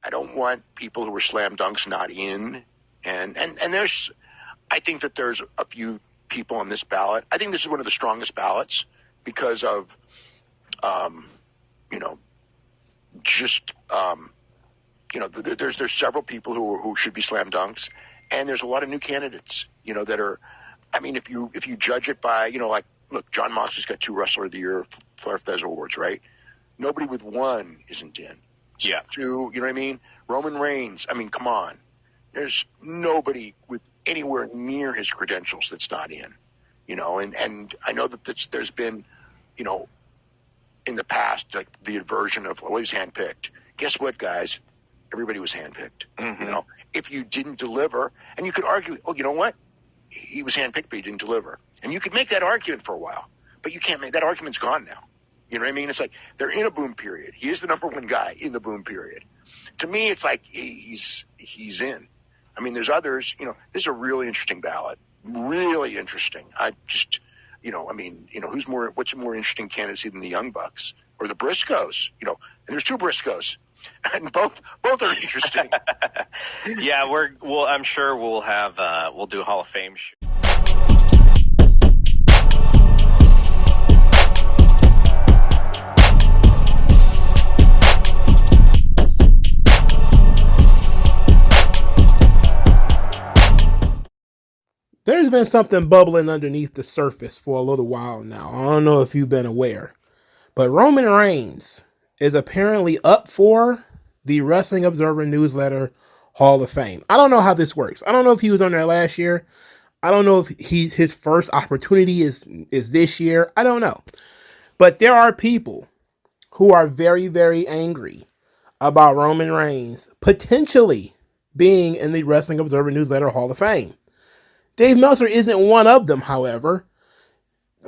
I don't want people who are slam dunks not in. And there's, I think that there's a few people on this ballot. I think this is one of the strongest ballots because of, there's several people who should be slam dunks, and there's a lot of new candidates, that are, I mean, if you judge it by, look, John Moxley's got 2 Wrestler of the Year Flair Fez Awards, right? Nobody with 1 isn't in. Yeah. 2, you know what I mean? Roman Reigns, I mean, come on. There's nobody with anywhere near his credentials that's not in, and I know that there's been, in the past, like the aversion of, he was handpicked. Guess what, guys? Everybody was handpicked. Mm-hmm. If you didn't deliver, and you could argue, you know what? He was handpicked, but he didn't deliver. And you could make that argument for a while, but you can't make that argument's gone now. You know what I mean? It's like they're in a boom period. He is the number 1 guy in the boom period. To me, it's like he's in. I mean, there's others. This is a really interesting ballot. Really interesting. I just, what's a more interesting candidacy than the Young Bucks or the Briscoes? And there's 2 Briscoes, and both are interesting. Yeah, I'm sure we'll do Hall of Fame. There's been something bubbling underneath the surface for a little while now. I don't know if you've been aware, but Roman Reigns is apparently up for the Wrestling Observer Newsletter Hall of Fame. I don't know how this works. I don't know if he was on there last year. I don't know if his first opportunity is this year. I don't know. But there are people who are very, very angry about Roman Reigns potentially being in the Wrestling Observer Newsletter Hall of Fame. Dave Meltzer isn't one of them, however.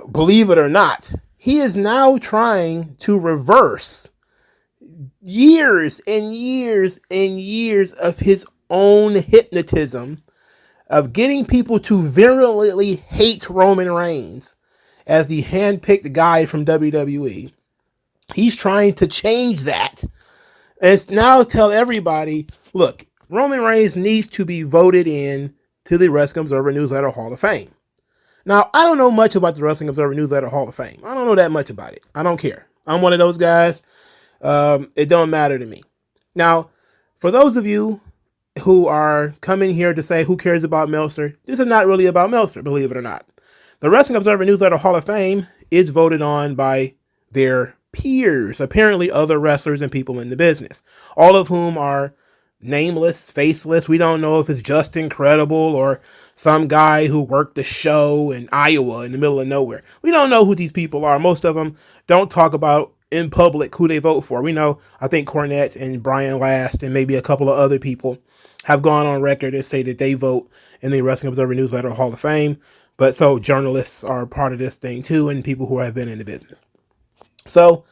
Believe it or not, he is now trying to reverse years and years and years of his own hypnotism of getting people to virulently hate Roman Reigns as the handpicked guy from WWE. He's trying to change that. And now tell everybody, look, Roman Reigns needs to be voted in to the Wrestling Observer Newsletter Hall of Fame. Now, I don't know much about the Wrestling Observer Newsletter Hall of Fame. I don't know that much about it. I don't care. I'm one of those guys. It don't matter to me. Now, for those of you who are coming here to say, who cares about Meltzer? This is not really about Meltzer, believe it or not. The Wrestling Observer Newsletter Hall of Fame is voted on by their peers, apparently other wrestlers and people in the business, all of whom are nameless, faceless. We don't know if it's just Incredible or some guy who worked the show in Iowa in the middle of nowhere. We don't know who these people are. Most of them don't talk about in public who they vote for. We know, I think Cornette and Brian Last and maybe a couple of other people have gone on record and say that they vote in the Wrestling Observer Newsletter Hall of Fame. But so journalists are part of this thing too, and people who have been in the business. So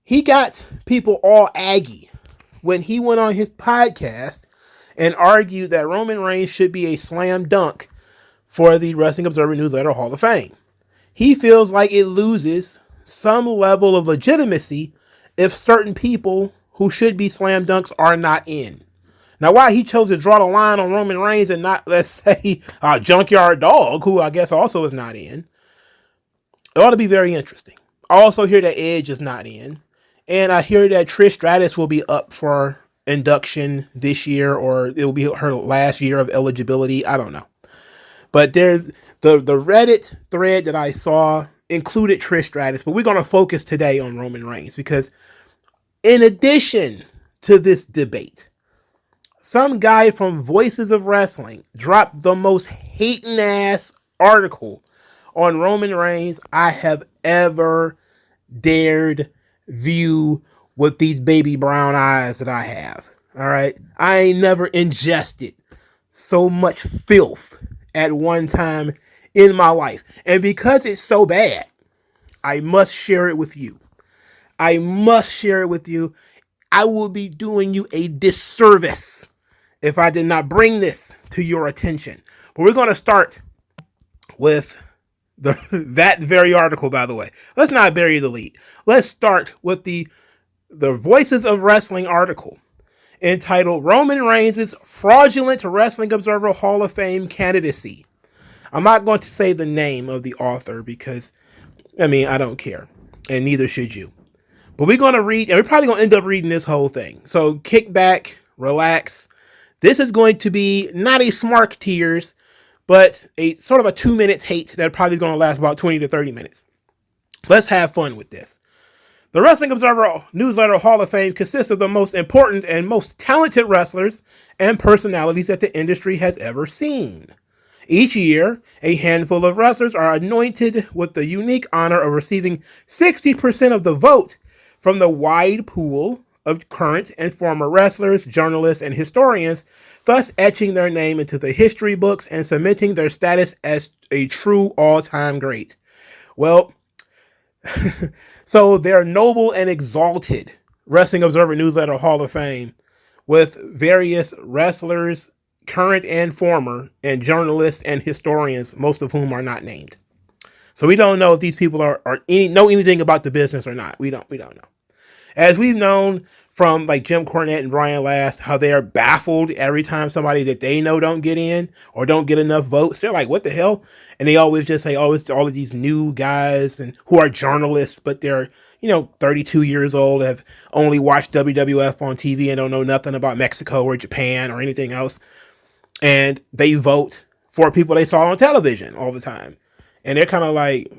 he got people all aggy when he went on his podcast and argued that Roman Reigns should be a slam dunk for the Wrestling Observer Newsletter Hall of Fame. He feels like it loses some level of legitimacy if certain people who should be slam dunks are not in. Now, why he chose to draw the line on Roman Reigns and not, let's say, Junkyard Dog, who I guess also is not in, it ought to be very interesting. I also hear that Edge is not in. And I hear that Trish Stratus will be up for induction this year, or it will be her last year of eligibility. I don't know. But the Reddit thread that I saw included Trish Stratus, but we're going to focus today on Roman Reigns because in addition to this debate, some guy from Voices of Wrestling dropped the most hating ass article on Roman Reigns I have ever dared view with these baby brown eyes that I have. All right. I ain't never ingested so much filth at one time in my life. And because it's so bad, I must share it with you. I must share it with you. I will be doing you a disservice if I did not bring this to your attention. But we're going to start with that very article, by the way. Let's not bury the lead. Let's start with the Voices of Wrestling article. entitled Roman Reigns' Fraudulent Wrestling Observer Hall of Fame Candidacy. I'm not going to say the name of the author because, I don't care. And neither should you. But we're going to read, and we're probably going to end up reading this whole thing. So kick back, relax. This is going to be not a smart tears, but a sort of a 2 minutes hate that probably is going to last about 20 to 30 minutes. Let's have fun with this. The Wrestling Observer Newsletter Hall of Fame consists of the most important and most talented wrestlers and personalities that the industry has ever seen. Each year, a handful of wrestlers are anointed with the unique honor of receiving 60% of the vote from the wide pool of current and former wrestlers, journalists, and historians, thus etching their name into the history books and cementing their status as a true all-time great. Well, so their noble and exalted Wrestling Observer Newsletter Hall of Fame with various wrestlers, current and former, and journalists and historians, most of whom are not named. So we don't know if these people know anything about the business or not. We don't know. As we've known from like Jim Cornette and Brian Last, how they are baffled every time somebody that they know don't get in or don't get enough votes. They're like, what the hell? And they always just say, oh, it's all of these new guys and who are journalists, but they're, 32 years old, have only watched WWF on TV and don't know nothing about Mexico or Japan or anything else. And they vote for people they saw on television all the time. And they're kind of like,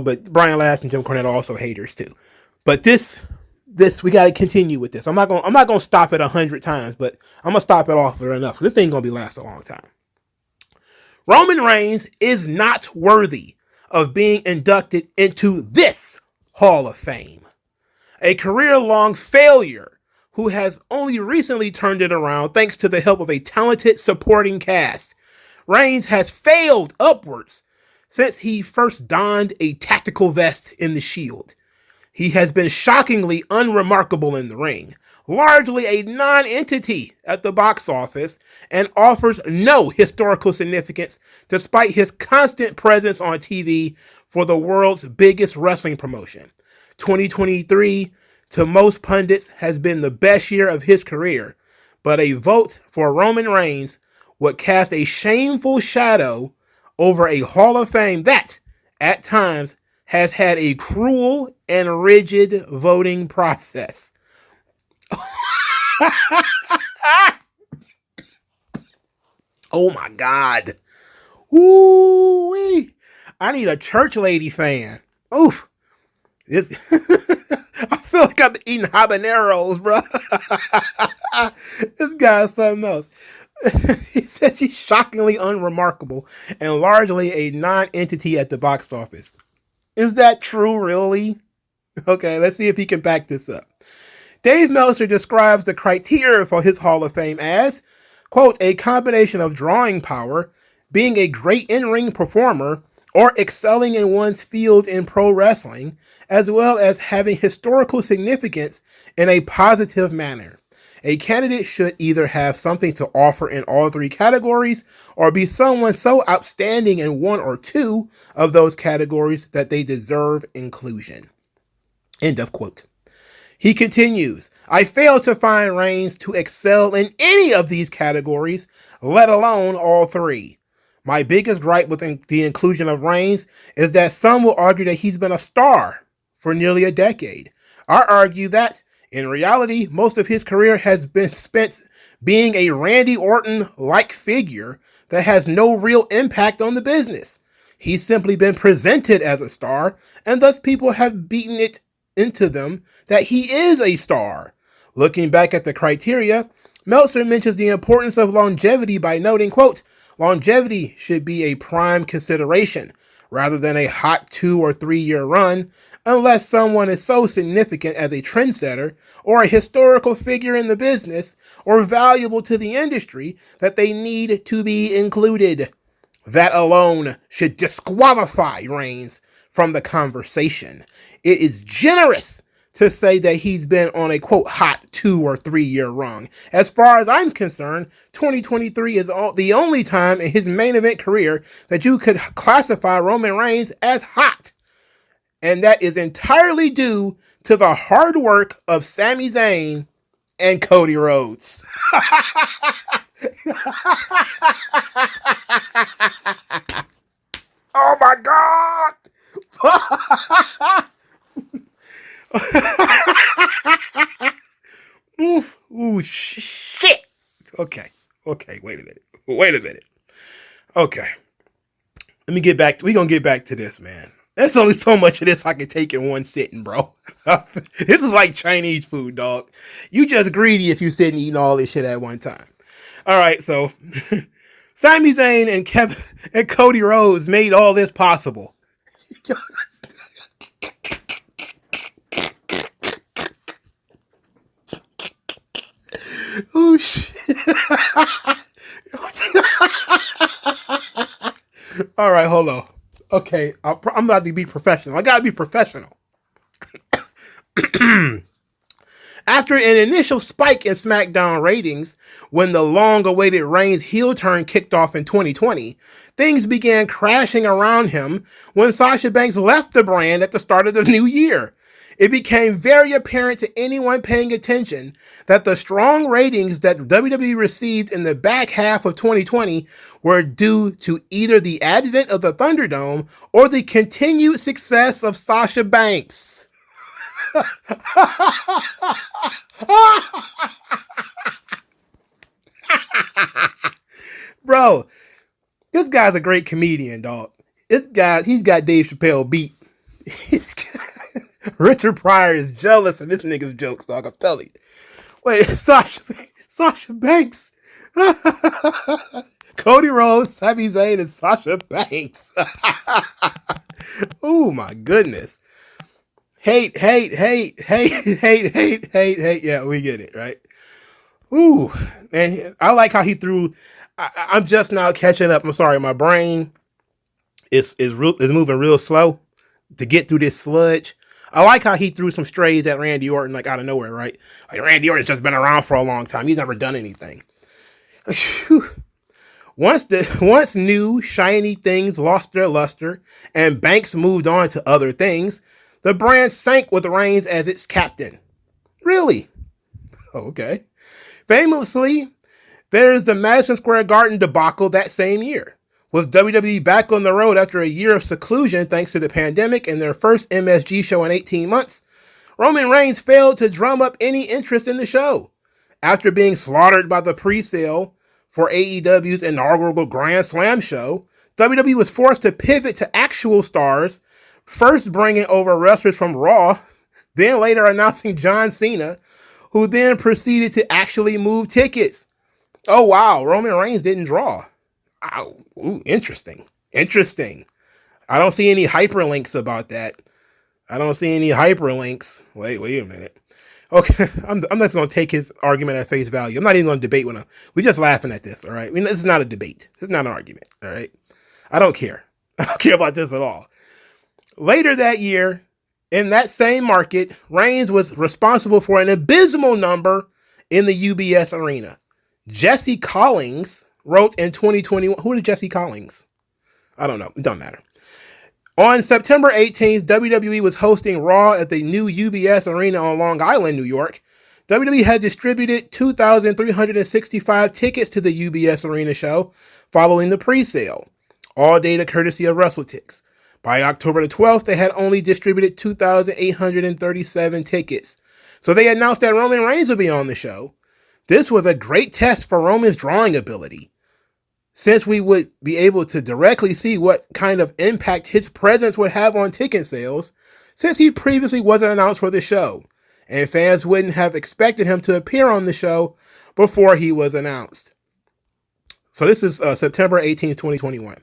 but Brian Last and Jim Cornette are also haters too. But this we got to continue with this. I'm not going to stop it 100 times, but I'm going to stop it off at enough. This ain't going to be last a long time. Roman Reigns is not worthy of being inducted into this Hall of Fame. A career-long failure who has only recently turned it around thanks to the help of a talented supporting cast. Reigns has failed upwards since he first donned a tactical vest in the Shield. He has been shockingly unremarkable in the ring, largely a non-entity at the box office, and offers no historical significance despite his constant presence on TV for the world's biggest wrestling promotion. 2023, to most pundits, has been the best year of his career, but a vote for Roman Reigns would cast a shameful shadow over a Hall of Fame that, at times, has had a cruel and rigid voting process. Oh my God. Ooh-wee. I need a church lady fan. Oof. I feel like I'm eating habaneros, bro. This guy's something else. He says he's shockingly unremarkable and largely a non-entity at the box office. Is that true, really? Okay, let's see if he can back this up. Dave Meltzer describes the criteria for his Hall of Fame as, quote, a combination of drawing power, being a great in-ring performer, or excelling in one's field in pro wrestling, as well as having historical significance in a positive manner. A candidate should either have something to offer in all three categories or be someone so outstanding in one or two of those categories that they deserve inclusion. End of quote. He continues, I fail to find Reigns to excel in any of these categories, let alone all three. My biggest gripe with the inclusion of Reigns is that some will argue that he's been a star for nearly a decade. I argue that, in reality, most of his career has been spent being a Randy Orton-like figure that has no real impact on the business. He's simply been presented as a star, and thus people have beaten it into them that he is a star. Looking back at the criteria, Meltzer mentions the importance of longevity by noting, quote, longevity should be a prime consideration rather than a hot 2 or 3 year run, unless someone is so significant as a trendsetter or a historical figure in the business or valuable to the industry that they need to be included. That alone should disqualify Reigns from the conversation. It is generous to say that he's been on a, quote, hot 2 or 3 year run. As far as I'm concerned, 2023 is the only time in his main event career that you could classify Roman Reigns as hot. And that is entirely due to the hard work of Sami Zayn and Cody Rhodes. Oh my God. Ooh, shit. Okay, wait a minute. Okay. Let me get back. We're going to get back to this, man. There's only so much of this I can take in one sitting, bro. This is like Chinese food, dog. You just greedy if you sit and eating all this shit at one time. All right, so Sami Zayn and Cody Rhodes made all this possible. Oh shit! All right, hold on. Okay, I'm about to be professional. I gotta be professional. After an initial spike in SmackDown ratings when the long-awaited Reigns heel turn kicked off in 2020, things began crashing around him when Sasha Banks left the brand at the start of the new year. It became very apparent to anyone paying attention that the strong ratings that WWE received in the back half of 2020 were due to either the advent of the Thunderdome or the continued success of Sasha Banks. Bro, this guy's a great comedian, dog. He's got Dave Chappelle beat. Richard Pryor is jealous of this nigga's jokes, dog. I'm telling you. Wait, Sasha Banks. Cody Rhodes, Sami Zayn, and Sasha Banks. Oh my goodness. Hate. Yeah, we get it, right? Ooh, man, I like how he threw. I'm just now catching up. I'm sorry, my brain is moving real slow to get through this sludge. I like how he threw some strays at Randy Orton, like out of nowhere, right? Like Randy Orton's just been around for a long time. He's never done anything. Once new shiny things lost their luster and Banks moved on to other things, the brand sank with Reigns as its captain. Really? Okay. Famously, there's the Madison Square Garden debacle that same year. With WWE back on the road after a year of seclusion thanks to the pandemic and their first MSG show in 18 months, Roman Reigns failed to drum up any interest in the show. After being slaughtered by the pre-sale for AEW's inaugural Grand Slam show, WWE was forced to pivot to actual stars, first bringing over wrestlers from Raw, then later announcing John Cena, who then proceeded to actually move tickets. Oh wow, Roman Reigns didn't draw. Wow, ooh, interesting. I don't see any hyperlinks about that. Wait a minute. Okay, I'm just going to take his argument at face value. I'm not even going to debate with him. We're just laughing at this, all right? I mean, this is not a debate. This is not an argument, all right? I don't care. I don't care about this at all. Later that year, in that same market, Reigns was responsible for an abysmal number in the UBS arena. Jesse Collins wrote in 2021. Who is Jesse Collins? I don't know. It doesn't matter. On September 18th, WWE was hosting Raw at the new UBS Arena on Long Island, New York. WWE had distributed 2,365 tickets to the UBS Arena show following the pre-sale. All data courtesy of WrestleTix. By October the 12th, they had only distributed 2,837 tickets. So they announced that Roman Reigns would be on the show. This was a great test for Roman's drawing ability, since we would be able to directly see what kind of impact his presence would have on ticket sales, since he previously wasn't announced for the show, and fans wouldn't have expected him to appear on the show before he was announced. So this is September 18th, 2021.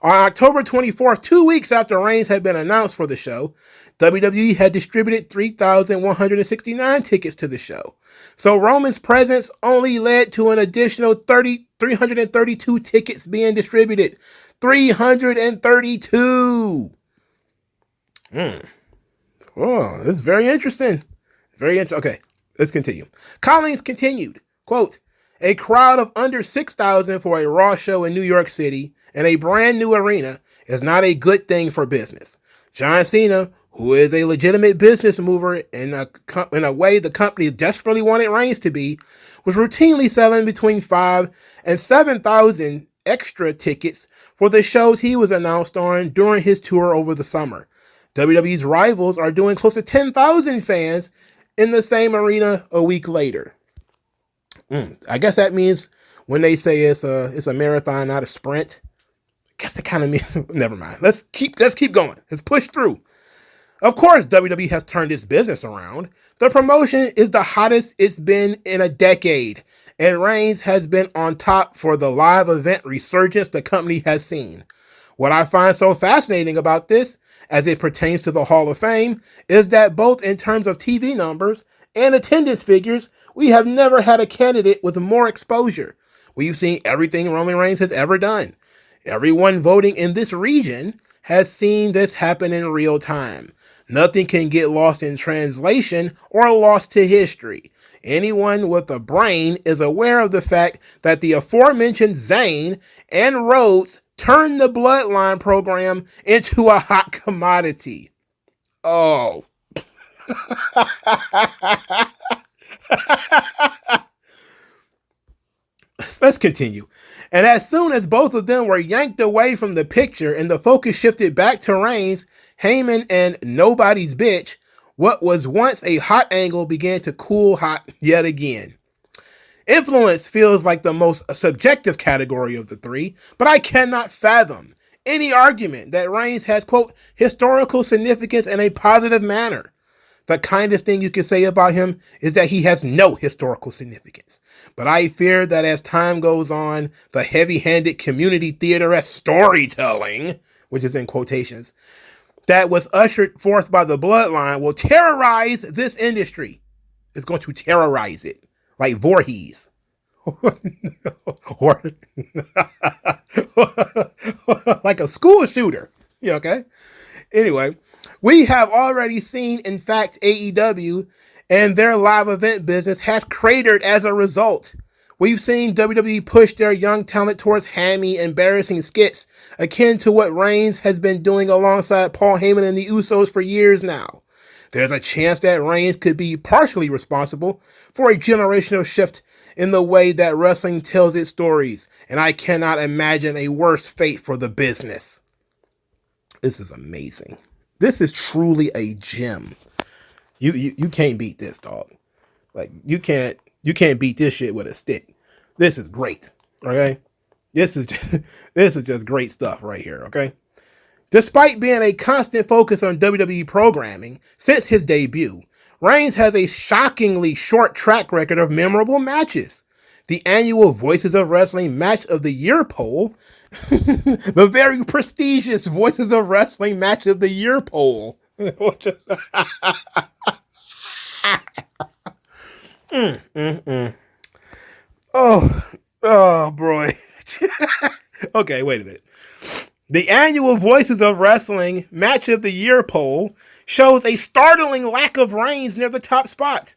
On October 24th, 2 weeks after Reigns had been announced for the show, WWE had distributed 3,169 tickets to the show. So Roman's presence only led to an additional 332 tickets being distributed. 332! Oh, this is very interesting. Okay, let's continue. Collins continued, quote, "A crowd of under 6,000 for a Raw show in New York City and a brand new arena is not a good thing for business. John Cena, who is a legitimate business mover in a way the company desperately wanted Reigns to be, was routinely selling between 5 and 7,000 extra tickets for the shows he was announced on during his tour over the summer. WWE's rivals are doing close to 10,000 fans in the same arena a week later. I guess that means when they say it's a marathon, not a sprint. I guess it kind of means, never mind. Let's keep going. Let's push through. Of course, WWE has turned its business around. The promotion is the hottest it's been in a decade, and Reigns has been on top for the live event resurgence the company has seen. What I find so fascinating about this, as it pertains to the Hall of Fame, is that both in terms of TV numbers and attendance figures, we have never had a candidate with more exposure. We've seen everything Roman Reigns has ever done. Everyone voting in this region has seen this happen in real time. Nothing can get lost in translation or lost to history. Anyone with a brain is aware of the fact that the aforementioned Zayn and Rhodes turned the Bloodline program into a hot commodity. Oh. Let's continue. And as soon as both of them were yanked away from the picture and the focus shifted back to Reigns, Heyman, and nobody's bitch, what was once a hot angle began to cool hot yet again. Influence feels like the most subjective category of the three, but I cannot fathom any argument that Reigns has, quote, historical significance in a positive manner. The kindest thing you can say about him is that he has no historical significance. But I fear that as time goes on, the heavy-handed community theater-esque storytelling, which is in quotations, that was ushered forth by the Bloodline will terrorize this industry. It's going to terrorize it. Like Voorhees. Or like a school shooter. Yeah, okay? Anyway, we have already seen, in fact, AEW and their live event business has cratered as a result. We've seen WWE push their young talent towards hammy, embarrassing skits, akin to what Reigns has been doing alongside Paul Heyman and the Usos for years now. There's a chance that Reigns could be partially responsible for a generational shift in the way that wrestling tells its stories, and I cannot imagine a worse fate for the business. This is amazing. This is truly a gem. You can't beat this, dog. Like you can't beat this shit with a stick. This is great. Okay? This is just great stuff right here, okay? Despite being a constant focus on WWE programming since his debut, Reigns has a shockingly short track record of memorable matches. The annual Voices of Wrestling Match of the Year poll, the very prestigious Voices of Wrestling Match of the Year poll. Oh, boy. Okay, wait a minute. The annual Voices of Wrestling Match of the Year poll shows a startling lack of Reigns near the top spot.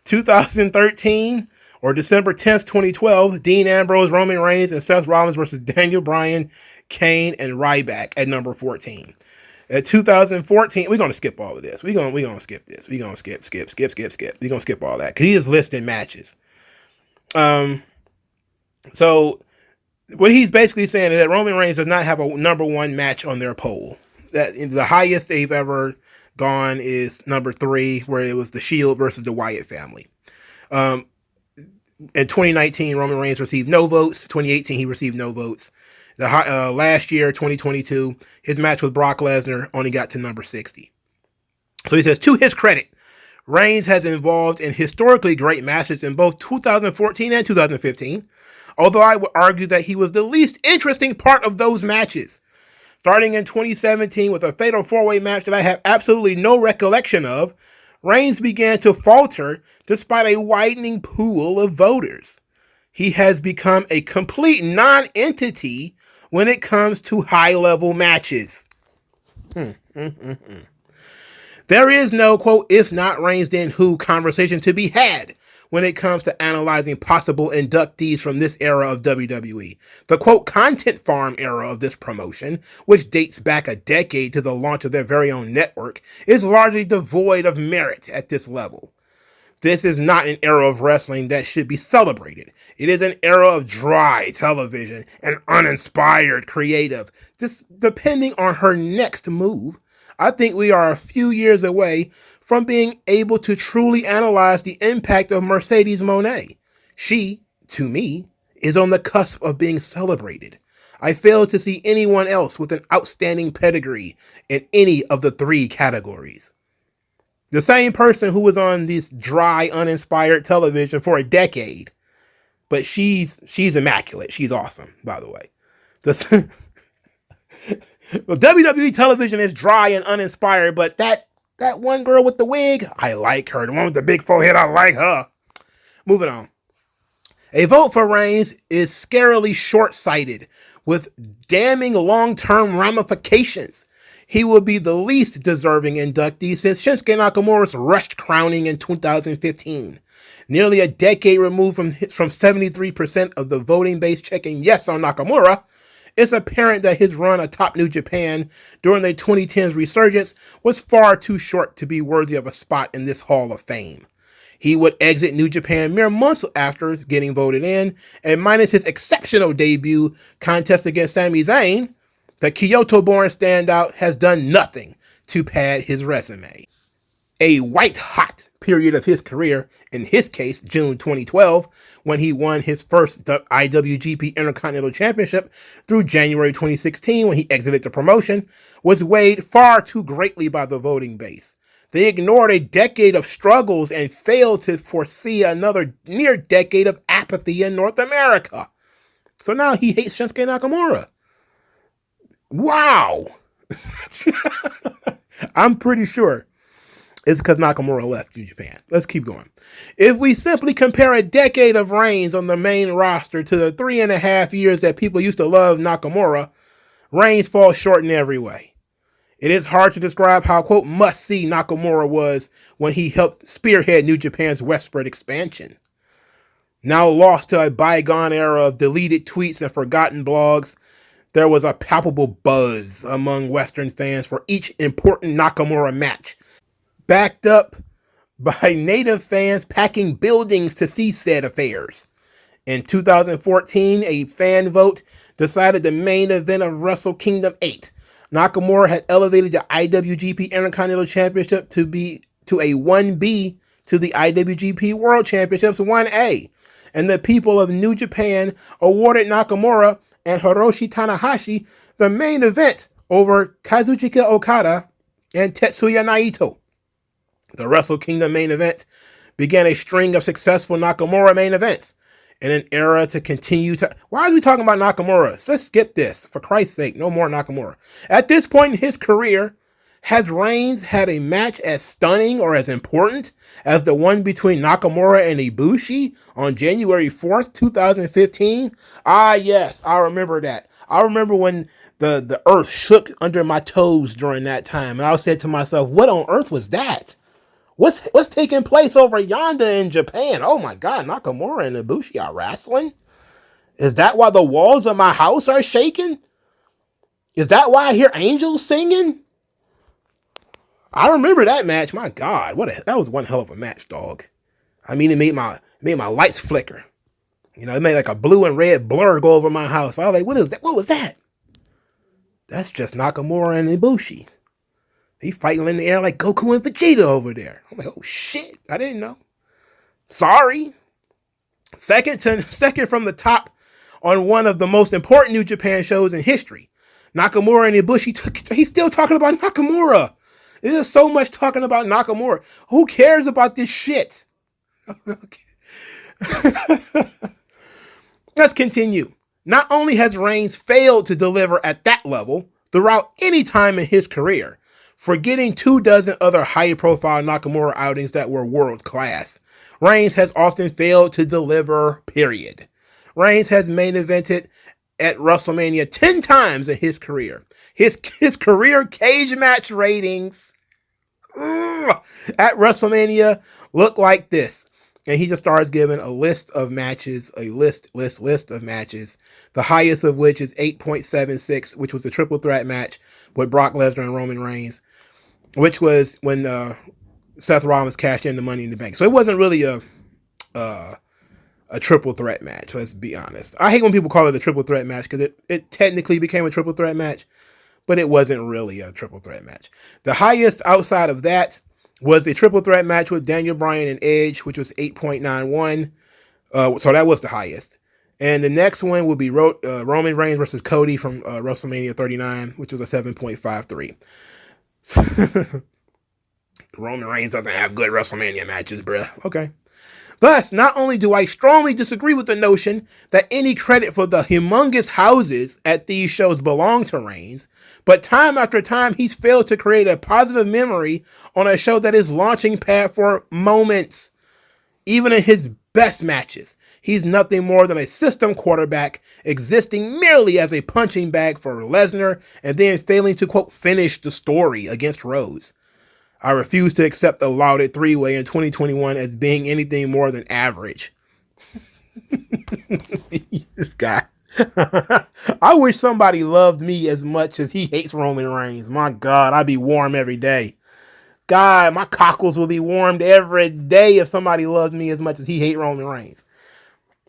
2013, or December 10th, 2012, Dean Ambrose, Roman Reigns, and Seth Rollins versus Daniel Bryan, Kane, and Ryback at number 14. At 2014, we're going to skip all of this. We're going to skip this. We're going to skip. We're going to skip all that because he is listing matches. So what he's basically saying is that Roman Reigns does not have a number one match on their poll. That the highest they've ever gone is number 3, where it was the Shield versus the Wyatt family. In 2019, Roman Reigns received no votes. 2018, he received no votes. Last year, 2022, his match with Brock Lesnar only got to number 60. So he says, to his credit, Reigns has involved in historically great matches in both 2014 and 2015, although I would argue that he was the least interesting part of those matches. Starting in 2017 with a fatal 4-way match that I have absolutely no recollection of, Reigns began to falter despite a widening pool of voters. He has become a complete non-entity when it comes to high-level matches. There is no, quote, if not Reigns then who conversation to be had when it comes to analyzing possible inductees from this era of WWE. The quote content farm era of this promotion, which dates back a decade to the launch of their very own network, is largely devoid of merit at this level. This is not an era of wrestling that should be celebrated. It is an era of dry television and uninspired creative. Just depending on her next move, I think we are a few years away from being able to truly analyze the impact of Mercedes Moné. She, to me, is on the cusp of being celebrated. I fail to see anyone else with an outstanding pedigree in any of the three categories. The same person who was on this dry, uninspired television for a decade. But she's immaculate. She's awesome, by the way. Well, WWE television is dry and uninspired, but that one girl with the wig, I like her. The one with the big forehead, I like her. Moving on. A vote for Reigns is scarily short-sighted, with damning long-term ramifications. He will be the least deserving inductee since Shinsuke Nakamura's rushed crowning in 2015. Nearly a decade removed from 73% of the voting base checking yes on Nakamura, it's apparent that his run atop New Japan during the 2010s resurgence was far too short to be worthy of a spot in this Hall of Fame. He would exit New Japan mere months after getting voted in, and minus his exceptional debut contest against Sami Zayn, the Kyoto-born standout has done nothing to pad his resume. A white-hot period of his career, in his case June 2012, when he won his first IWGP Intercontinental Championship, through January 2016 when he exited the promotion, was weighed far too greatly by the voting base. They ignored a decade of struggles and failed to foresee another near decade of apathy in North America. So now he hates Shinsuke Nakamura. Wow. I'm pretty sure it's because Nakamura left New Japan. Let's keep going. If we simply compare a decade of Reigns on the main roster to the 3.5 years that people used to love Nakamura, Reigns falls short in every way. It is hard to describe how, quote, must-see Nakamura was when he helped spearhead New Japan's westward expansion. Now lost to a bygone era of deleted tweets and forgotten blogs, there was a palpable buzz among Western fans for each important Nakamura match, backed up by native fans packing buildings to see said affairs. In 2014, a fan vote decided the main event of Wrestle Kingdom 8. Nakamura had elevated the IWGP Intercontinental Championship to a 1B to the IWGP World Championships 1A, and the people of New Japan awarded Nakamura and Hiroshi Tanahashi the main event over Kazuchika Okada and Tetsuya Naito. The Wrestle Kingdom main event began a string of successful Nakamura main events in an era to continue to... Why are we talking about Nakamura? Let's skip this. For Christ's sake, no more Nakamura. At this point in his career, has Reigns had a match as stunning or as important as the one between Nakamura and Ibushi on January 4th, 2015? Ah, yes, I remember that. I remember when the earth shook under my toes during that time, and I said to myself, what on earth was that? What's taking place over yonder in Japan? Oh my God, Nakamura and Ibushi are wrestling? Is that why the walls of my house are shaking? Is that why I hear angels singing? I remember that match. My God, that was one hell of a match, dog. I mean, it made my lights flicker. You know, it made like a blue and red blur go over my house. I was like, what is that? What was that? That's just Nakamura and Ibushi. They fighting in the air like Goku and Vegeta over there. I'm like, oh shit, I didn't know. Sorry. Second from the top on one of the most important New Japan shows in history. Nakamura and Ibushi, he's still talking about Nakamura. There's so much talking about Nakamura. Who cares about this shit? Let's continue. Not only has Reigns failed to deliver at that level throughout any time in his career, forgetting 24 other high-profile Nakamura outings that were world-class, Reigns has often failed to deliver, period. Reigns has main evented at WrestleMania 10 times in his career. His career cage match ratings at WrestleMania look like this. And he just starts giving a list of matches, a list of matches, the highest of which is 8.76, which was a triple threat match with Brock Lesnar and Roman Reigns, which was when Seth Rollins cashed in the Money in the Bank. So it wasn't really a triple threat match, let's be honest. I hate when people call it a triple threat match because it technically became a triple threat match, but it wasn't really a triple threat match. The highest outside of that was a triple threat match with Daniel Bryan and Edge, which was 8.91. So that was the highest. And the next one will be Roman Reigns versus Cody from WrestleMania 39, which was a 7.53. Roman Reigns doesn't have good WrestleMania matches, bruh. Okay. Thus, not only do I strongly disagree with the notion that any credit for the humongous houses at these shows belong to Reigns, but time after time he's failed to create a positive memory on a show that is launching pad for moments. Even in his best matches, he's nothing more than a system quarterback existing merely as a punching bag for Lesnar and then failing to, quote, finish the story against Rose. I refuse to accept the lauded three-way in 2021 as being anything more than average. This guy. I wish somebody loved me as much as he hates Roman Reigns. My God, I'd be warm every day. God, my cockles will be warmed every day if somebody loved me as much as he hates Roman Reigns.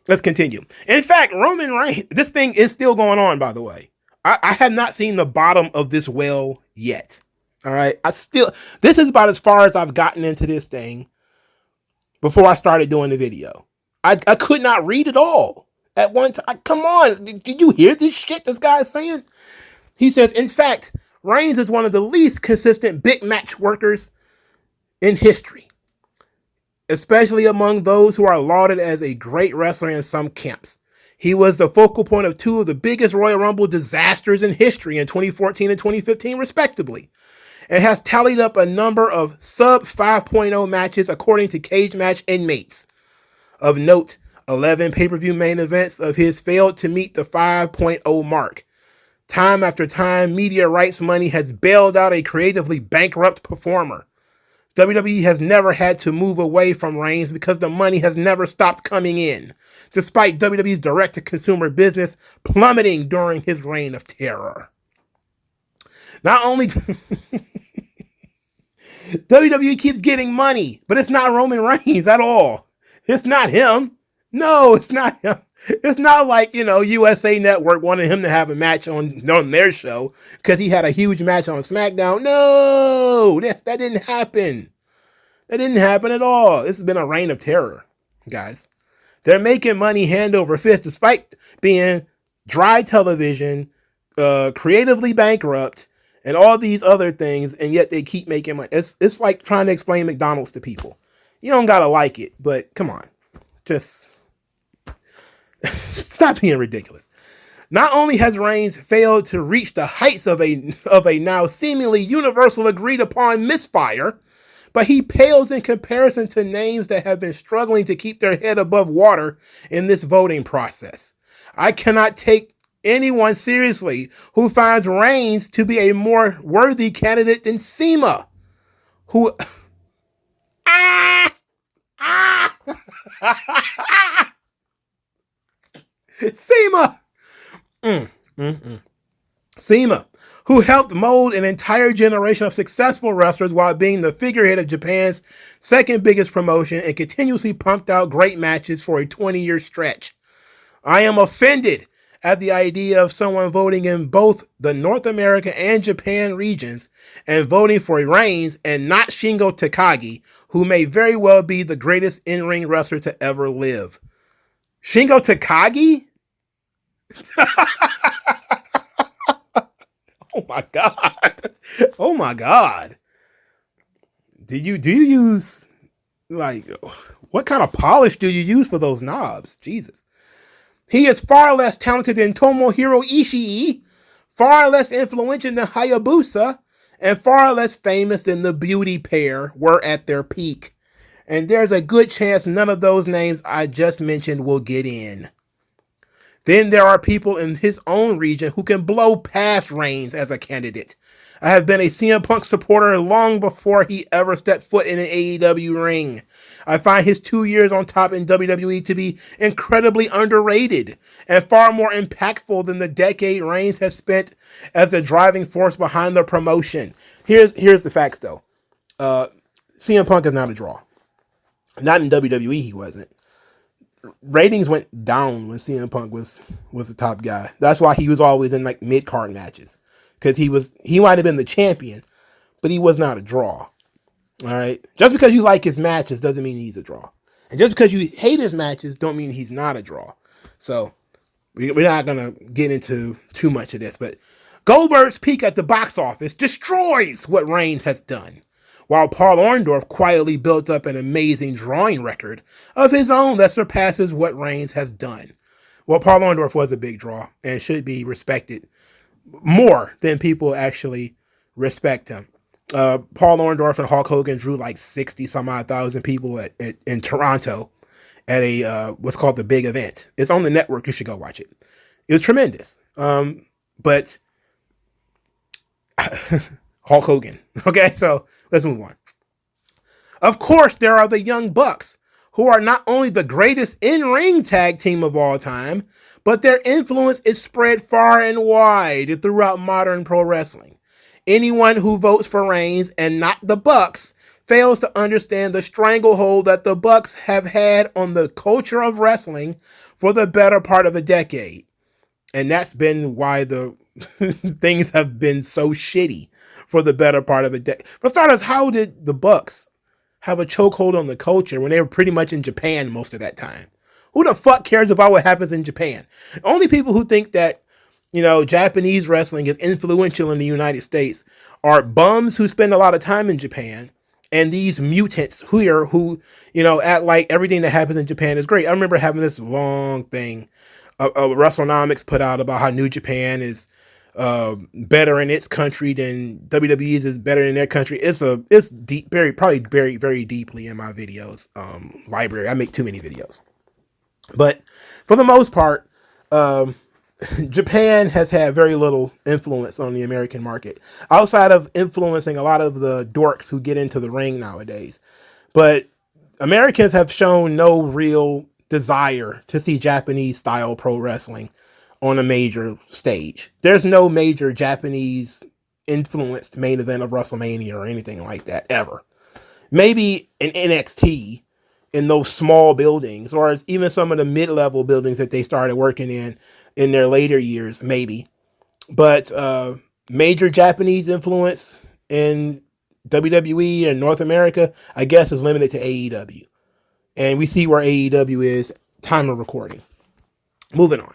Let's continue. In fact, Roman Reigns, this thing is still going on, by the way. I have not seen the bottom of this well yet. All right. This is about as far as I've gotten into this thing before I started doing the video. I could not read it all at one time. Come on. Did you hear this shit this guy's saying? He says, in fact, Reigns is one of the least consistent big match workers in history, especially among those who are lauded as a great wrestler in some camps. He was the focal point of two of the biggest Royal Rumble disasters in history in 2014 and 2015, respectively, and has tallied up a number of sub 5.0 matches according to Cage Match Inmates. Of note, 11 pay-per-view main events of his failed to meet the 5.0 mark. Time after time, media rights money has bailed out a creatively bankrupt performer. WWE has never had to move away from Reigns because the money has never stopped coming in, despite WWE's direct-to-consumer business plummeting during his reign of terror. Not only WWE keeps getting money, but it's not Roman Reigns at all. It's not him. No, it's not him. It's not like, USA Network wanted him to have a match on their show because he had a huge match on SmackDown. No, that didn't happen. That didn't happen at all. This has been a reign of terror, guys. They're making money hand over fist despite being dry television, creatively bankrupt, and all these other things, and yet they keep making money. It's like trying to explain McDonald's to people. You don't gotta like it, but come on. Just stop being ridiculous. Not only has Reigns failed to reach the heights of a now seemingly universal agreed upon misfire, but he pales in comparison to names that have been struggling to keep their head above water in this voting process. I cannot take anyone seriously who finds Reigns to be a more worthy candidate than Cena, who Cena, Cena, who helped mold an entire generation of successful wrestlers while being the figurehead of Japan's second biggest promotion and continuously pumped out great matches for a 20-year stretch. I am offended at the idea of someone voting in both the North America and Japan regions and voting for Reigns and not Shingo Takagi, who may very well be the greatest in-ring wrestler to ever live. Shingo Takagi? Oh my God. Oh my God. Do you use, what kind of polish do you use for those knobs? Jesus. He is far less talented than Tomohiro Ishii, far less influential than Hayabusa, and far less famous than the Beauty Pair were at their peak. And there's a good chance none of those names I just mentioned will get in. Then there are people in his own region who can blow past Reigns as a candidate. I have been a CM Punk supporter long before he ever stepped foot in an AEW ring. I find his 2 years on top in WWE to be incredibly underrated and far more impactful than the decade Reigns has spent as the driving force behind the promotion. Here's the facts though. CM Punk is not a draw. Not in WWE, he wasn't. Ratings went down when CM Punk was the top guy. That's why he was always in like mid-card matches. Because he might have been the champion, but he was not a draw. All right? Just because you like his matches doesn't mean he's a draw. And just because you hate his matches don't mean he's not a draw. So, we're not going to get into too much of this. But Goldberg's peak at the box office destroys what Reigns has done, while Paul Orndorff quietly built up an amazing drawing record of his own that surpasses what Reigns has done. Well, Paul Orndorff was a big draw and should be respected more than people actually respect him. Paul Orndorff and Hulk Hogan drew like 60 some odd thousand people in Toronto at a what's called the Big Event. It's on the network. You should go watch it. It was tremendous. But Hulk Hogan. Okay, so let's move on. Of course, there are the Young Bucks, who are not only the greatest in-ring tag team of all time, but their influence is spread far and wide throughout modern pro wrestling. Anyone who votes for Reigns and not the Bucks fails to understand the stranglehold that the Bucks have had on the culture of wrestling for the better part of a decade. And that's been why the things have been so shitty for the better part of a decade. For starters, how did the Bucks have a chokehold on the culture when they were pretty much in Japan most of that time? Who the fuck cares about what happens in Japan? Only people who think that, Japanese wrestling is influential in the United States are bums who spend a lot of time in Japan and these mutants who act like everything that happens in Japan is great. I remember having this long thing WrestleNomics put out about how New Japan is better in its country than WWE's is better in their country. It's deep, very, very deeply in my videos library. I make too many videos. But for the most part, Japan has had very little influence on the American market, outside of influencing a lot of the dorks who get into the ring nowadays. But Americans have shown no real desire to see Japanese style pro wrestling on a major stage. There's no major Japanese influenced main event of WrestleMania or anything like that ever. Maybe an NXT in those small buildings, or even some of the mid-level buildings that they started working in their later years, maybe. But major Japanese influence in WWE and North America, I guess, is limited to AEW. And we see where AEW is time of recording. Moving on.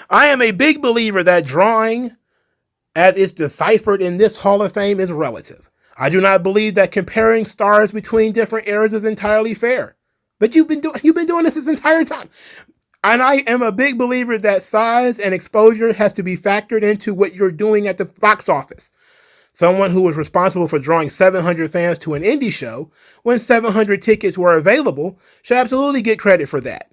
I am a big believer that drawing, as it's deciphered in this Hall of Fame, is relative. I do not believe that comparing stars between different eras is entirely fair. But you've been doing this entire time. And I am a big believer that size and exposure has to be factored into what you're doing at the box office. Someone who was responsible for drawing 700 fans to an indie show when 700 tickets were available should absolutely get credit for that.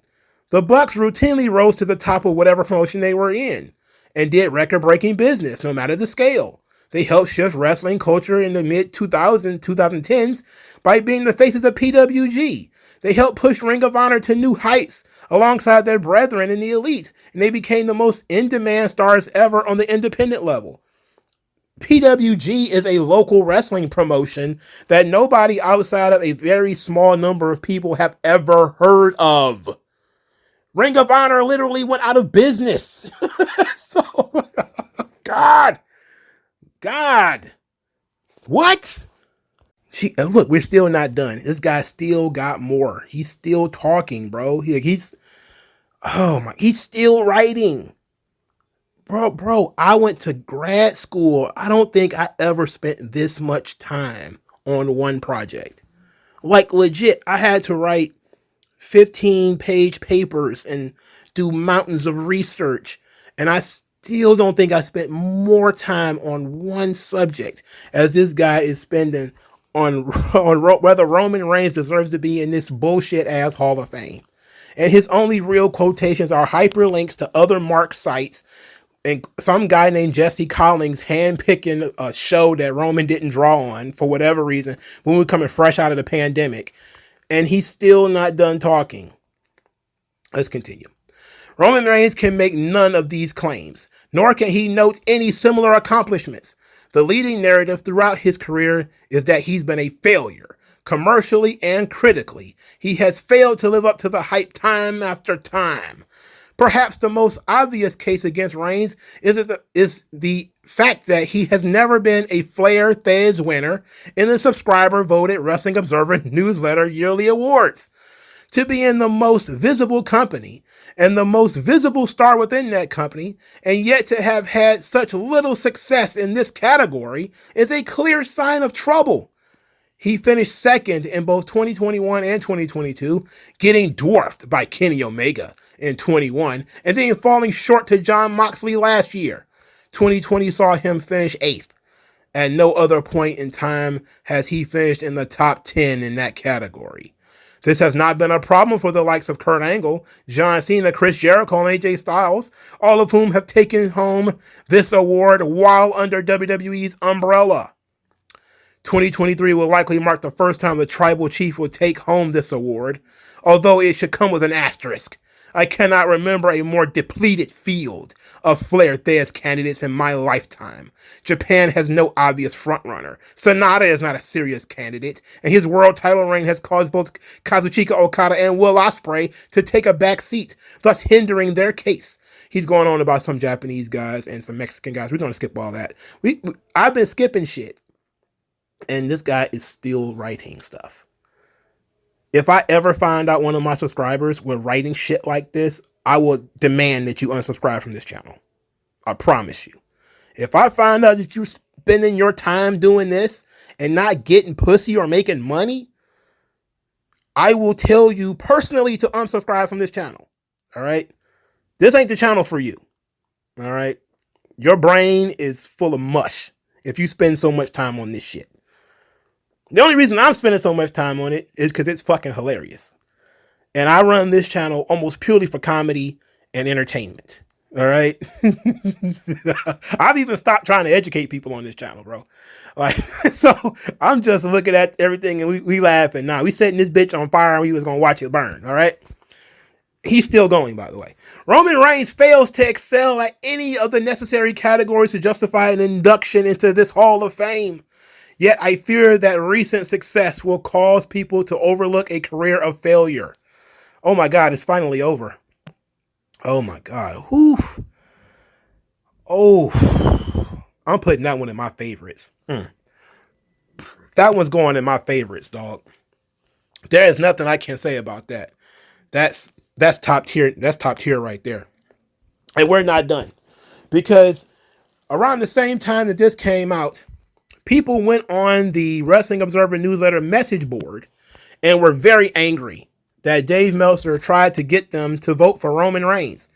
The Bucks routinely rose to the top of whatever promotion they were in and did record-breaking business, no matter the scale. They helped shift wrestling culture in the mid-2010s by being the faces of PWG. They helped push Ring of Honor to new heights alongside their brethren in the elite, and they became the most in-demand stars ever on the independent level. PWG is a local wrestling promotion that nobody outside of a very small number of people have ever heard of. Ring of Honor literally went out of business. So, God. What? Look, we're still not done. This guy still got more. He's still talking, bro. He's still writing. Bro, I went to grad school. I don't think I ever spent this much time on one project. Like, legit, I had to write 15-page papers and do mountains of research. And I still don't think I spent more time on one subject as this guy is spending on whether Roman Reigns deserves to be in this bullshit-ass Hall of Fame. And his only real quotations are hyperlinks to other Mark sites and some guy named Jesse Collins handpicking a show that Roman didn't draw on for whatever reason when we were coming fresh out of the pandemic. And he's still not done talking. Let's continue. Roman Reigns can make none of these claims, nor can he note any similar accomplishments. The leading narrative throughout his career is that he's been a failure, commercially and critically. He has failed to live up to the hype time after time. Perhaps the most obvious case against Reigns is the fact that he has never been a Flair Thesz winner in the subscriber-voted Wrestling Observer Newsletter Yearly Awards. To be in the most visible company and the most visible star within that company, and yet to have had such little success in this category is a clear sign of trouble. He finished second in both 2021 and 2022, getting dwarfed by Kenny Omega in 21, and then falling short to Jon Moxley last year. 2020 saw him finish 8th. At no other point in time has he finished in the top 10 in that category. This has not been a problem for the likes of Kurt Angle, John Cena, Chris Jericho, and AJ Styles, all of whom have taken home this award while under WWE's umbrella. 2023 will likely mark the first time the Tribal Chief will take home this award, although it should come with an asterisk. I cannot remember a more depleted field of Flair Thesz candidates in my lifetime. Japan has no obvious frontrunner. Sonata is not a serious candidate, and his world title reign has caused both Kazuchika Okada and Will Ospreay to take a back seat, thus hindering their case. He's going on about some Japanese guys and some Mexican guys. We're going to skip all that. I've been skipping shit, and this guy is still writing stuff. If I ever find out one of my subscribers were writing shit like this, I will demand that you unsubscribe from this channel. I promise you. If I find out that you're spending your time doing this and not getting pussy or making money, I will tell you personally to unsubscribe from this channel. All right? This ain't the channel for you. All right? Your brain is full of mush if you spend so much time on this shit. The only reason I'm spending so much time on it is because it's fucking hilarious. And I run this channel almost purely for comedy and entertainment. All right? I've even stopped trying to educate people on this channel, bro. Like, so I'm just looking at everything and we laughing. Nah, we setting this bitch on fire and we was going to watch it burn. All right? He's still going, by the way. Roman Reigns fails to excel at any of the necessary categories to justify an induction into this Hall of Fame. Yet I fear that recent success will cause people to overlook a career of failure. Oh my God, it's finally over. Oh my God. Whew. Oh, I'm putting that one in my favorites. That one's going in my favorites, dog. There is nothing I can say about that. That's top tier. That's top tier right there. And we're not done. Because around the same time that this came out, people went on the Wrestling Observer Newsletter message board and were very angry that Dave Meltzer tried to get them to vote for Roman Reigns.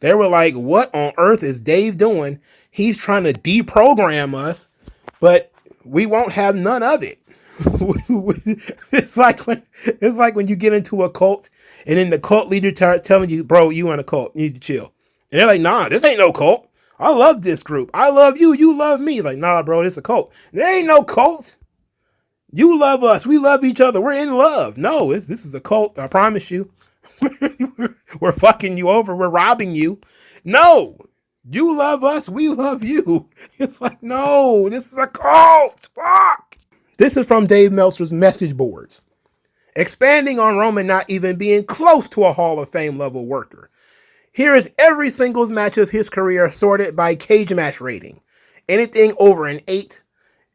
They were like, what on earth is Dave doing? He's trying to deprogram us, but we won't have none of it. It's like when you get into a cult and then the cult leader telling you, bro, you in a cult, you need to chill. And they're like, nah, this ain't no cult. I love this group. I love you. You love me. Like, nah, bro, it's a cult. There ain't no cult. You love us. We love each other. We're in love. No, this is a cult. I promise you. We're fucking you over. We're robbing you. No, you love us. We love you. It's like, no, this is a cult. Fuck. This is from Dave Meltzer's message boards. Expanding on Roman not even being close to a Hall of Fame level worker. Here is every singles match of his career sorted by cage match rating. Anything over an 8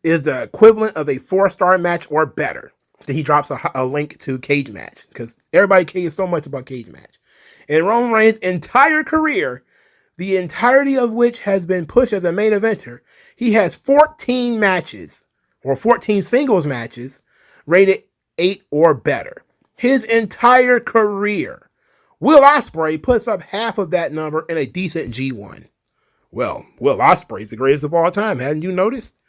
is the equivalent of a 4-star match or better. Then he drops a link to cage match because everybody cares so much about cage match. In Roman Reigns' entire career, the entirety of which has been pushed as a main eventer, he has 14 matches or 14 singles matches rated 8 or better. His entire career. Will Ospreay puts up half of that number in a decent G1. Well, Will Ospreay is the greatest of all time. Hadn't you noticed?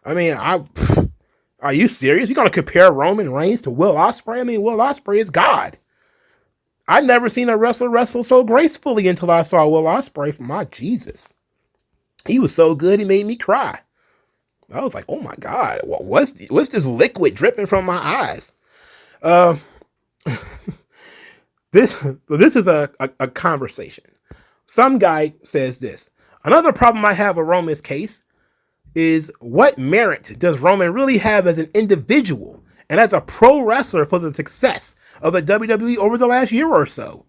I mean, are you serious? You're going to compare Roman Reigns to Will Ospreay? I mean, Will Ospreay is God. I'd never seen a wrestler wrestle so gracefully until I saw Will Ospreay. My Jesus. He was so good, he made me cry. I was like, oh my God, what's this liquid dripping from my eyes? This is a conversation. Some guy says this. Another problem I have with Roman's case is, what merit does Roman really have as an individual and as a pro wrestler for the success of the WWE over the last year or so?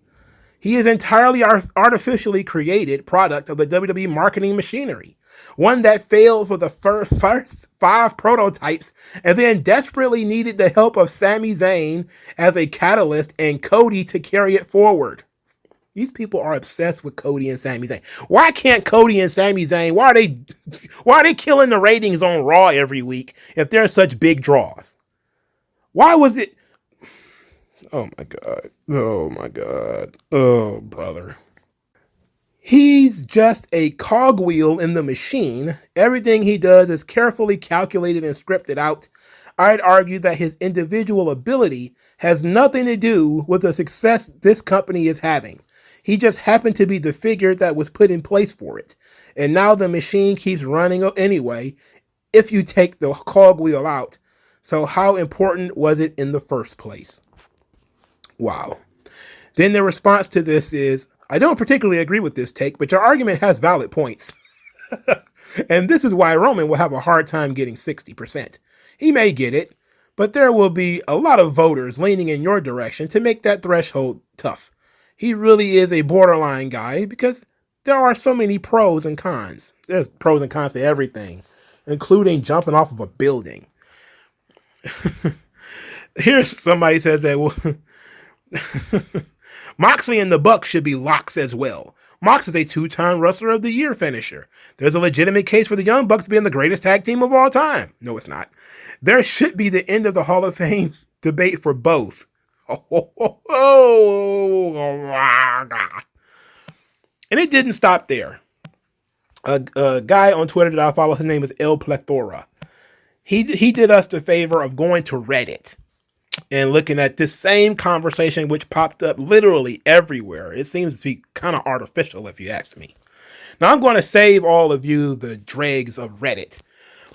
He is entirely artificially created product of the WWE marketing machinery, one that failed for the first 5 prototypes and then desperately needed the help of Sami Zayn as a catalyst and Cody to carry it forward. These people are obsessed with Cody and Sami Zayn. Why can't Cody and Sami Zayn, why are they killing the ratings on Raw every week if they're such big draws? Why was it? Oh my God. Oh my God. Oh, brother. He's just a cogwheel in the machine. Everything he does is carefully calculated and scripted out. I'd argue that his individual ability has nothing to do with the success this company is having. He just happened to be the figure that was put in place for it. And now the machine keeps running anyway, if you take the cogwheel out. So how important was it in the first place? Wow. Then the response to this is, I don't particularly agree with this take, but your argument has valid points. And this is why Roman will have a hard time getting 60%. He may get it, but there will be a lot of voters leaning in your direction to make that threshold tough. He really is a borderline guy because there are so many pros and cons. There's pros and cons to everything, including jumping off of a building. Here's somebody says that Moxley and the Bucks should be locks as well. Mox is a 2-time Wrestler of the Year finisher. There's a legitimate case for the Young Bucks being the greatest tag team of all time. No, it's not. There should be the end of the Hall of Fame debate for both. And it didn't stop there. A guy on Twitter that I follow, his name is El Plethora. He did us the favor of going to Reddit and looking at this same conversation, which popped up literally everywhere. It seems to be kind of artificial, if you ask me. Now, I'm going to save all of you the dregs of Reddit,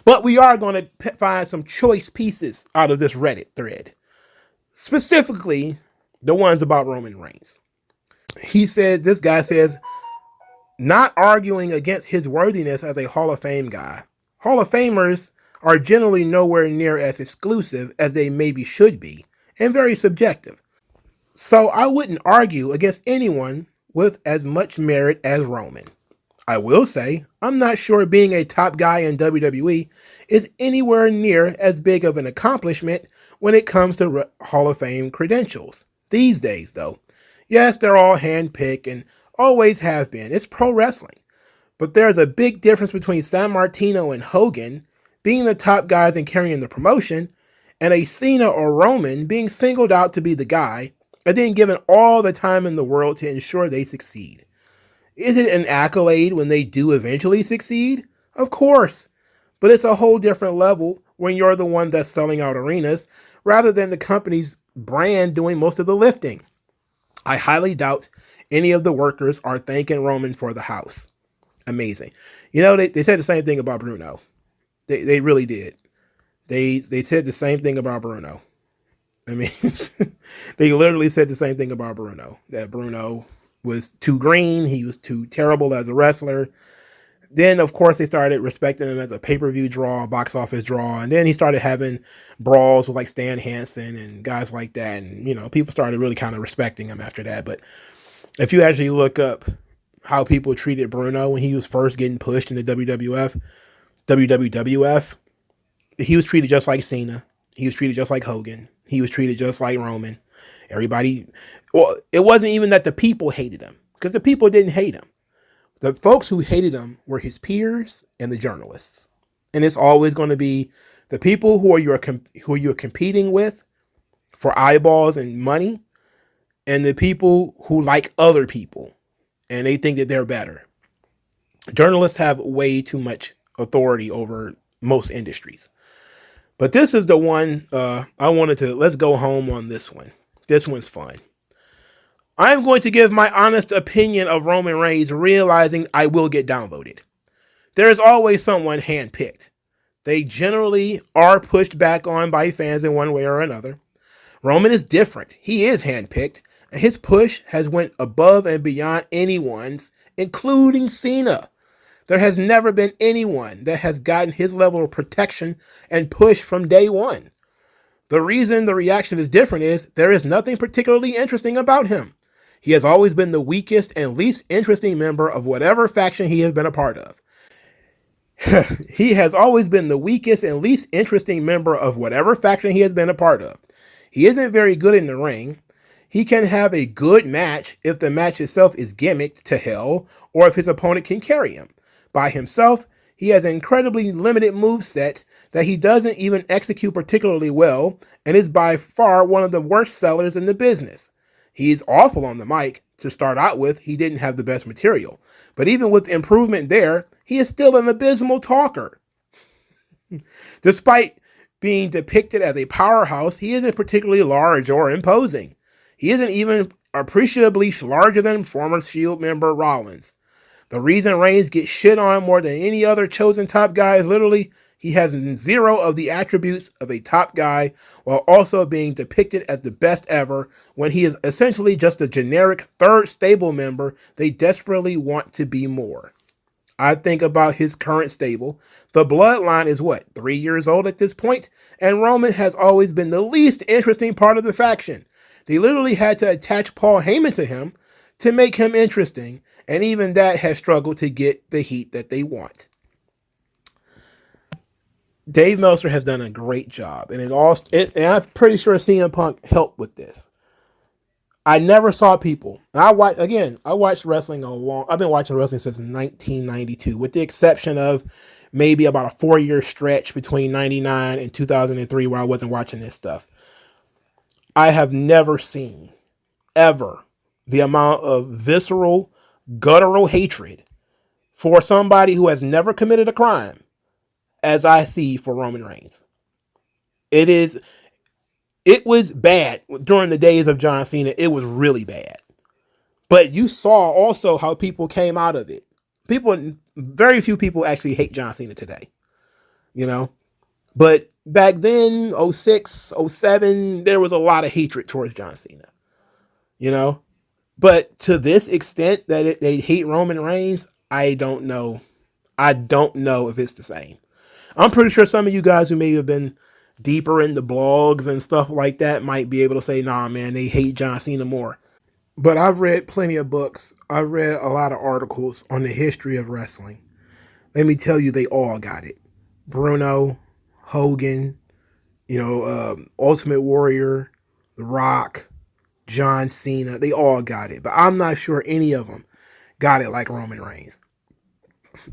but we are going to find some choice pieces out of this Reddit thread, specifically the ones about Roman Reigns. This guy says, not arguing against his worthiness as a Hall of Fame guy. Hall of Famers are generally nowhere near as exclusive as they maybe should be, and very subjective. So I wouldn't argue against anyone with as much merit as Roman. I will say, I'm not sure being a top guy in WWE is anywhere near as big of an accomplishment when it comes to Hall of Fame credentials. These days, though, yes, they're all handpicked and always have been. It's pro wrestling. But there's a big difference between San Martino and Hogan being the top guys and carrying the promotion, and a Cena or Roman being singled out to be the guy and then given all the time in the world to ensure they succeed. Is it an accolade when they do eventually succeed? Of course. But it's a whole different level when you're the one that's selling out arenas rather than the company's brand doing most of the lifting. I highly doubt any of the workers are thanking Roman for the house. Amazing. You know, they said the same thing about Bruno. They really did. They said the same thing about Bruno. I mean, they literally said the same thing about Bruno. That Bruno was too green. He was too terrible as a wrestler. Then, of course, they started respecting him as a pay-per-view draw, box office draw. And then he started having brawls with like Stan Hansen and guys like that. And, you know, people started really kind of respecting him after that. But if you actually look up how people treated Bruno when he was first getting pushed in the WWF, he was treated just like Cena. He was treated just like Hogan. He was treated just like Roman. Everybody, well, it wasn't even that the people hated him, because the people didn't hate him. The folks who hated him were his peers and the journalists. And it's always going to be the people who you're competing with for eyeballs and money, and the people who like other people and they think that they're better. Journalists have way too much authority over most industries. But this is the one I wanted to, let's go home on this one. This one's fun. I'm going to give my honest opinion of Roman Reigns, realizing I will get downvoted. there is always someone handpicked. They generally are pushed back on by fans in one way or another. Roman is different. He is handpicked, and his push has went above and beyond anyone's, including Cena. There has never been anyone that has gotten his level of protection and push from day one. The reason the reaction is different is there is nothing particularly interesting about him. He has always been the weakest and least interesting member of whatever faction he has been a part of. He has always been the weakest and least interesting member of whatever faction he has been a part of. He isn't very good in the ring. He can have a good match if the match itself is gimmicked to hell or if his opponent can carry him. By himself, he has an incredibly limited moveset that he doesn't even execute particularly well and is by far one of the worst sellers in the business. He's awful on the mic. To start out with, he didn't have the best material. But even with improvement there, he is still an abysmal talker. Despite being depicted as a powerhouse, he isn't particularly large or imposing. He isn't even appreciably larger than former Shield member Rollins. The reason Reigns gets shit on more than any other chosen top guy is literally he has zero of the attributes of a top guy while also being depicted as the best ever when he is essentially just a generic third stable member they desperately want to be more. I think about his current stable. The bloodline is 3 years old at this point, and Roman has always been the least interesting part of the faction. They literally had to attach Paul Heyman to him to make him interesting, and even that has struggled to get the heat that they want. Dave Meltzer has done a great job, and and I'm pretty sure CM Punk helped with this. I never saw people. I've watched wrestling I've been watching wrestling since 1992, with the exception of maybe about a 4-year stretch between 99 and 2003 where I wasn't watching this stuff. I have never seen, ever, the amount of visceral, guttural hatred for somebody who has never committed a crime as I see for Roman Reigns. It was bad during the days of John Cena. It was really bad. But you saw also how people came out of it. Very few people actually hate John Cena today. But back then, 06, 07, there was a lot of hatred towards John Cena. But to this extent that they hate Roman Reigns, I don't know. I don't know if it's the same. I'm pretty sure some of you guys who may have been deeper into blogs and stuff like that might be able to say, nah, man, they hate John Cena more. But I've read plenty of books. I've read a lot of articles on the history of wrestling. Let me tell you, they all got it. Bruno, Hogan, Ultimate Warrior, The Rock, John Cena, they all got it. But I'm not sure any of them got it like Roman Reigns.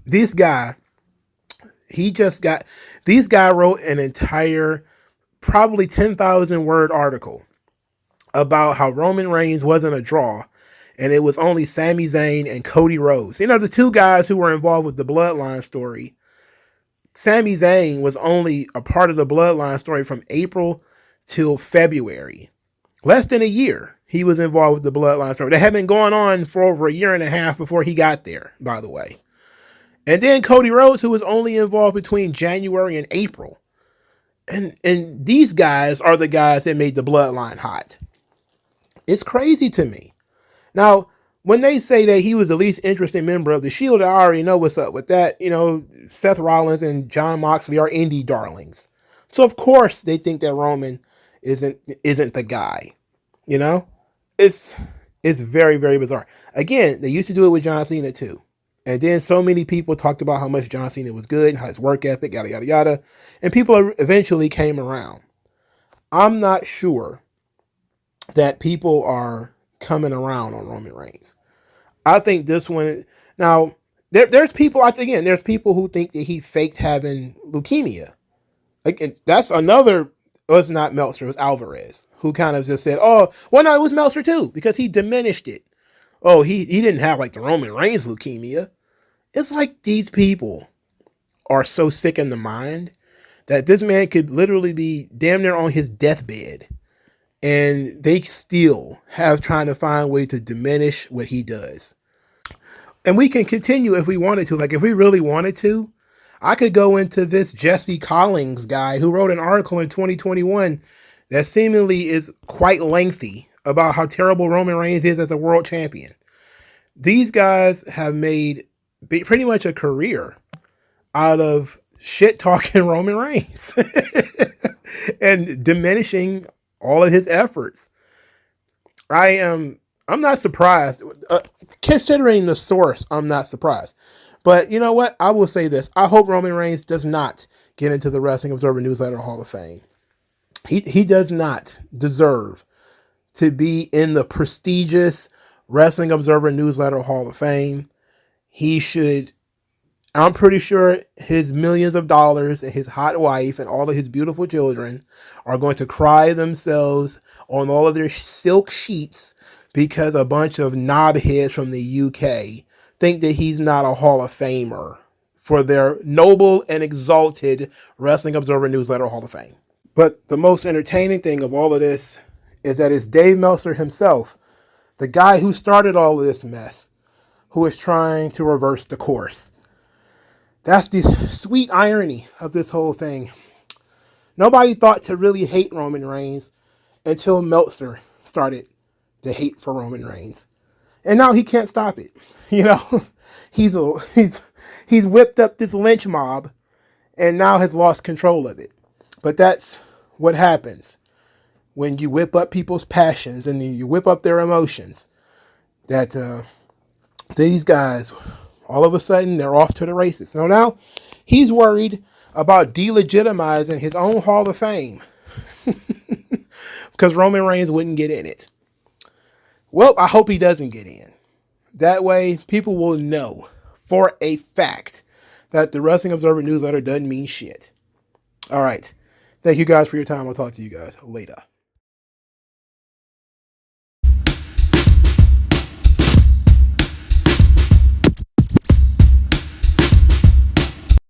This guy wrote an entire, probably 10,000 word article about how Roman Reigns wasn't a draw, and it was only Sami Zayn and Cody Rhodes. The two guys who were involved with the Bloodline story. Sami Zayn was only a part of the Bloodline story from April till February. Less than a year he was involved with the Bloodline story. That had been going on for over a year and a half before he got there, by the way. And then Cody Rhodes, who was only involved between January and April. And these guys are the guys that made the Bloodline hot. It's crazy to me. Now, when they say that he was the least interesting member of the Shield, I already know what's up with that. Seth Rollins and Jon Moxley are indie darlings. So, of course, they think that Roman isn't the guy. It's very, very bizarre. Again, they used to do it with John Cena, too. And then so many people talked about how much John Cena was good and how his work ethic, yada, yada, yada. And people eventually came around. I'm not sure that people are coming around on Roman Reigns. I think this one... Now, there's people who think that he faked having leukemia. Like, that's another... It was not Meltzer, it was Alvarez, who kind of just said, no, it was Meltzer too, because he diminished it. Oh, he didn't have like the Roman Reigns leukemia. It's like these people are so sick in the mind that this man could literally be damn near on his deathbed, and they still have trying to find a way to diminish what he does. And we can continue if we wanted to. Like, if we really wanted to, I could go into this Jesse Collins guy who wrote an article in 2021 that seemingly is quite lengthy about how terrible Roman Reigns is as a world champion. These guys have made pretty much a career out of shit talking Roman Reigns and diminishing all of his efforts. I'm not surprised. Considering the source, I'm not surprised. But you know what? I will say this. I hope Roman Reigns does not get into the Wrestling Observer Newsletter Hall of Fame. He does not deserve to be in the prestigious Wrestling Observer Newsletter Hall of Fame. He should, I'm pretty sure his millions of dollars and his hot wife and all of his beautiful children are going to cry themselves on all of their silk sheets because a bunch of knobheads from the UK think that he's not a Hall of Famer for their noble and exalted Wrestling Observer Newsletter Hall of Fame. But the most entertaining thing of all of this is that it's Dave Meltzer himself, the guy who started all of this mess, who is trying to reverse the course. That's the sweet irony of this whole thing. Nobody thought to really hate Roman Reigns until Meltzer started the hate for Roman Reigns. And now he can't stop it. You know, he's whipped up this lynch mob and now has lost control of it. But that's what happens when you whip up people's passions and you whip up their emotions. That these guys, all of a sudden, they're off to the races. So now he's worried about delegitimizing his own Hall of Fame because Roman Reigns wouldn't get in it. Well, I hope he doesn't get in. That way, people will know for a fact that the Wrestling Observer Newsletter doesn't mean shit. All right. Thank you guys for your time. I'll talk to you guys later.